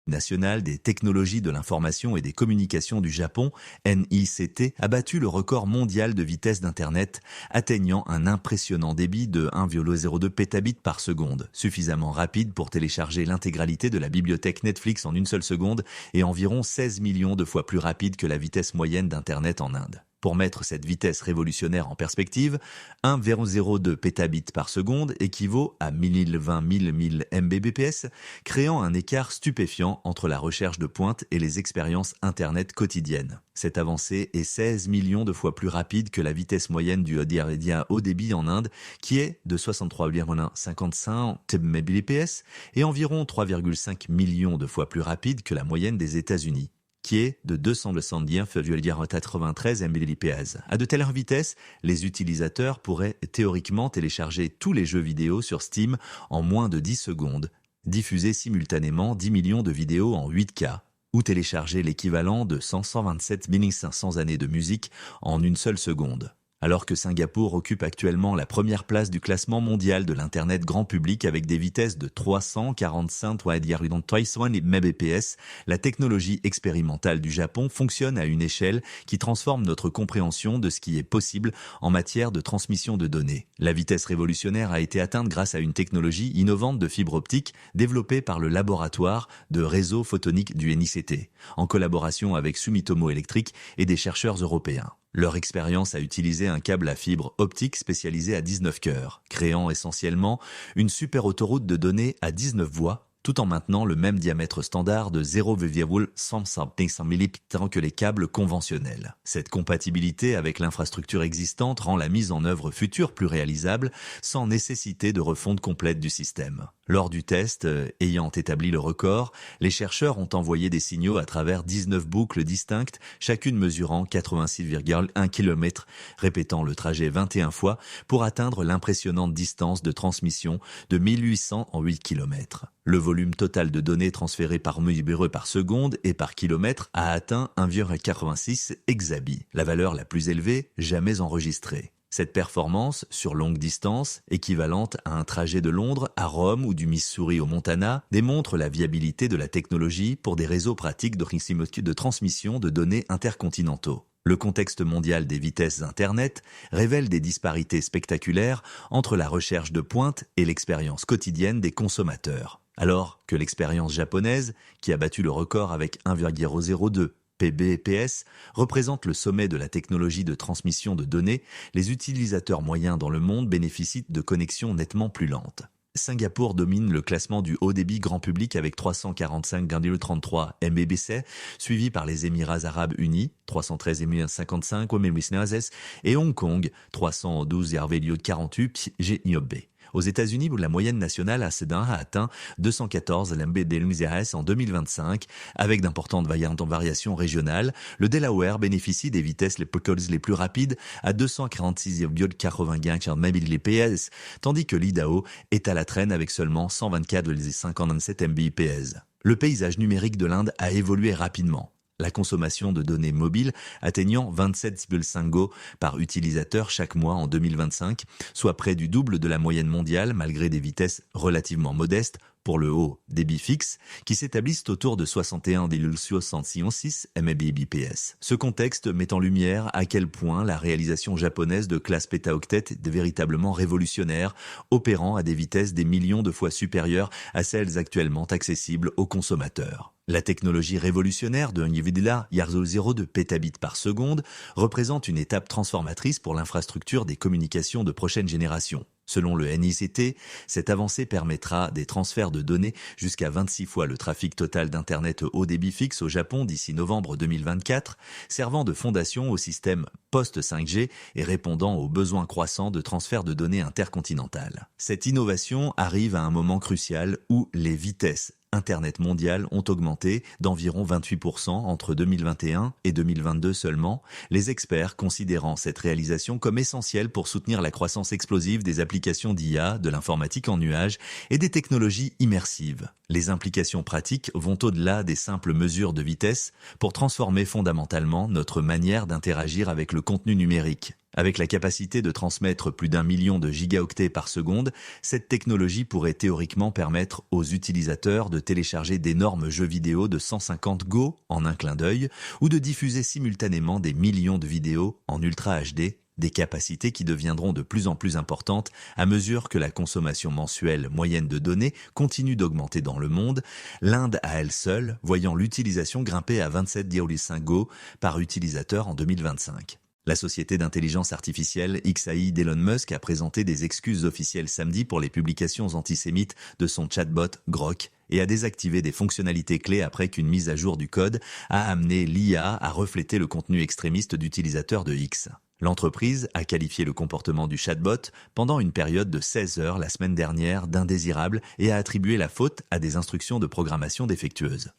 national des technologies de l'information et des communications du Japon, NICT, a battu le record mondial de vitesse d'Internet, atteignant un impressionnant débit de 1,02 pétabits par seconde, suffisamment rapide pour télécharger l'intégralité de la bibliothèque Netflix en une seule seconde et environ 16 millions de fois plus rapide que la vitesse moyenne d'Internet en Inde. Pour mettre cette vitesse révolutionnaire en perspective, 1,02 pétabits par seconde équivaut à 1020 000 Mbps, créant un écart stupéfiant entre la recherche de pointe et les expériences Internet quotidiennes. Cette avancée est 16 millions de fois plus rapide que la vitesse moyenne du haut débit en Inde, qui est de 63,55 Mbps, et environ 3,5 millions de fois plus rapide que la moyenne des États-Unis, qui est de 279,93 Mbps. À de telles vitesses, les utilisateurs pourraient théoriquement télécharger tous les jeux vidéo sur Steam en moins de 10 secondes, diffuser simultanément 10 millions de vidéos en 8K, ou télécharger l'équivalent de 127 500 années de musique en une seule seconde. Alors que Singapour occupe actuellement la première place du classement mondial de l'Internet grand public avec des vitesses de 345,3 Mbps, la technologie expérimentale du Japon fonctionne à une échelle qui transforme notre compréhension de ce qui est possible en matière de transmission de données. La vitesse révolutionnaire a été atteinte grâce à une technologie innovante de fibre optique développée par le laboratoire de réseau photonique du NICT, en collaboration avec Sumitomo Electric et des chercheurs européens. Leur expérience a utilisé un câble à fibre optique spécialisé à 19 cœurs, créant essentiellement une super autoroute de données à 19 voies, tout en maintenant le même diamètre standard de 0,155 mm que les câbles conventionnels. Cette compatibilité avec l'infrastructure existante rend la mise en œuvre future plus réalisable, sans nécessité de refonte complète du système. Lors du test, ayant établi le record, les chercheurs ont envoyé des signaux à travers 19 boucles distinctes, chacune mesurant 86,1 km, répétant le trajet 21 fois pour atteindre l'impressionnante distance de transmission de 1800 en 8 km. Le volume total de données transférées par mesure par seconde et par kilomètre a atteint 1,86 exabytes, la valeur la plus élevée jamais enregistrée. Cette performance, sur longue distance, équivalente à un trajet de Londres à Rome ou du Missouri au Montana, démontre la viabilité de la technologie pour des réseaux pratiques de transmission de données intercontinentaux. Le contexte mondial des vitesses Internet révèle des disparités spectaculaires entre la recherche de pointe et l'expérience quotidienne des consommateurs. Alors que l'expérience japonaise, qui a battu le record avec 1,02 Pbps, représente le sommet de la technologie de transmission de données, les utilisateurs moyens dans le monde bénéficient de connexions nettement plus lentes. Singapour domine le classement du haut débit grand public avec 345,33 Mbps, suivi par les Émirats arabes unis, 313,55 Mbps, et Hong Kong, 312,48 Mbps. Aux États-Unis, où la moyenne nationale a atteint 214 Mbps en 2025, avec d'importantes variations régionales, le Delaware bénéficie des vitesses les plus rapides à 246,95 Mbps, tandis que l'Idaho est à la traîne avec seulement 124,57 Mbps. Le paysage numérique de l'Inde a évolué rapidement, la consommation de données mobiles atteignant 27,5 Go par utilisateur chaque mois en 2025, soit près du double de la moyenne mondiale malgré des vitesses relativement modestes pour le haut débit fixe, qui s'établissent autour de 61,66 Mbps. Ce contexte met en lumière à quel point la réalisation japonaise de classe pétaoctet est véritablement révolutionnaire, opérant à des vitesses des millions de fois supérieures à celles actuellement accessibles aux consommateurs. La technologie révolutionnaire de 1,02 pétabits par seconde représente une étape transformatrice pour l'infrastructure des communications de prochaine génération. Selon le NICT, cette avancée permettra des transferts de données jusqu'à 26 fois le trafic total d'Internet haut débit fixe au Japon d'ici novembre 2024, servant de fondation au système post-5G et répondant aux besoins croissants de transfert de données intercontinentales. Cette innovation arrive à un moment crucial où les vitesses Internet mondiales ont augmenté d'environ 28% entre 2021 et 2022 seulement, les experts considérant cette réalisation comme essentielle pour soutenir la croissance explosive des applications d'IA, de l'informatique en nuage et des technologies immersives. Les implications pratiques vont au-delà des simples mesures de vitesse pour transformer fondamentalement notre manière d'interagir avec le contenu numérique. Avec la capacité de transmettre plus d'1 million de gigaoctets par seconde, cette technologie pourrait théoriquement permettre aux utilisateurs de télécharger d'énormes jeux vidéo de 150 Go en un clin d'œil ou de diffuser simultanément des millions de vidéos en Ultra HD, des capacités qui deviendront de plus en plus importantes à mesure que la consommation mensuelle moyenne de données continue d'augmenter dans le monde, l'Inde à elle seule voyant l'utilisation grimper à 27,5 Go par utilisateur en 2025. La société d'intelligence artificielle XAI d'Elon Musk a présenté des excuses officielles samedi pour les publications antisémites de son chatbot Grok et a désactivé des fonctionnalités clés après qu'une mise à jour du code a amené l'IA à refléter le contenu extrémiste d'utilisateurs de X. L'entreprise a qualifié le comportement du chatbot pendant une période de 16 heures la semaine dernière d'indésirable et a attribué la faute à des instructions de programmation défectueuses.